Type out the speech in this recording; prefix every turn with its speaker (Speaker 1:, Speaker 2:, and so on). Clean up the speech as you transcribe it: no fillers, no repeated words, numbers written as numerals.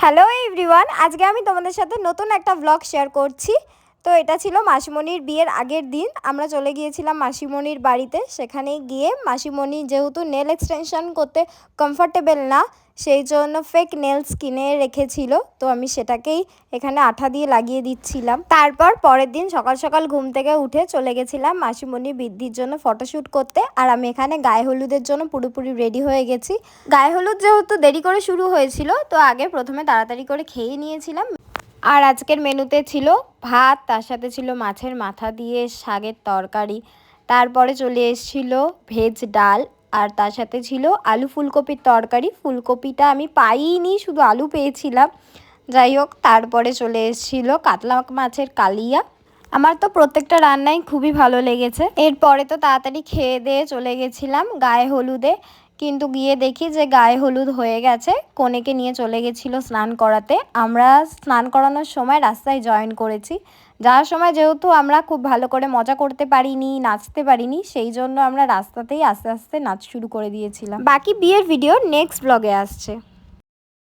Speaker 1: Hello everyone, আজকে আমি তোমাদের সাথে নতুন একটা ব্লগ শেয়ার করছি। তো এটা ছিল মাসিমণির বিয়ের আগের দিন। আমরা চলে গিয়েছিলাম মাসিমণির বাড়িতে। সেখানে গিয়ে মাসিমণি যেহেতু নেল এক্সটেনশন করতে কমফর্টেবল না, সেই জন্য ফেক নেলস কিনে রেখেছিল। তো আমি সেটাকেই এখানে আঠা দিয়ে লাগিয়ে দিচ্ছিলাম। তারপর পরের দিন সকাল সকাল ঘুম থেকে উঠে চলে গেছিলাম মাসিমণির বৃদ্ধির জন্য ফটোশ্যুট করতে। আর আমি এখানে গায়ে হলুদের জন্য পুরোপুরি রেডি হয়ে গেছি। গায়ে হলুদ যেহেতু দেরি করে শুরু হয়েছিল, তো আগে প্রথমে তাড়াতাড়ি করে খেয়ে নিয়েছিলাম। আর আজকের মেনুতে ছিল ভাত, তার সাথে ছিল মাছের মাথা দিয়ে শাকের তরকারি, তারপরে চলে এসেছিল ভেজ ডাল, আর তার সাথে ছিল আলু ফুলকপির তরকারি। ফুলকপিটা আমি পাইনি, শুধু আলু পেয়েছিলাম। যাই হোক, তারপরে চলে এসেছিল কাতলা মাছের কালিয়া। আমার তো প্রত্যেকটা রান্নাই খুবই ভালো লেগেছে। এরপরে তো তাড়াতাড়ি খেয়ে দিয়ে চলে গেছিলাম গায়ে হলুদে, কিন্তু গিয়ে দেখি যে গায়ে হলুদ হয়ে গেছে। কনেকে নিয়ে চলে গেছিলো স্নান করাতে। আমরা স্নান করানোর সময় রাস্তায় জয়েন করেছি। যাওয়ার সময় যেহেতু আমরা খুব ভালো করে মজা করতে পারিনি, নাচতে পারিনি, সেই জন্য আমরা রাস্তাতেই আস্তে আস্তে নাচ শুরু করে দিয়েছিলাম। বাকি বিয়ের ভিডিও নেক্সট ব্লগে আসছে।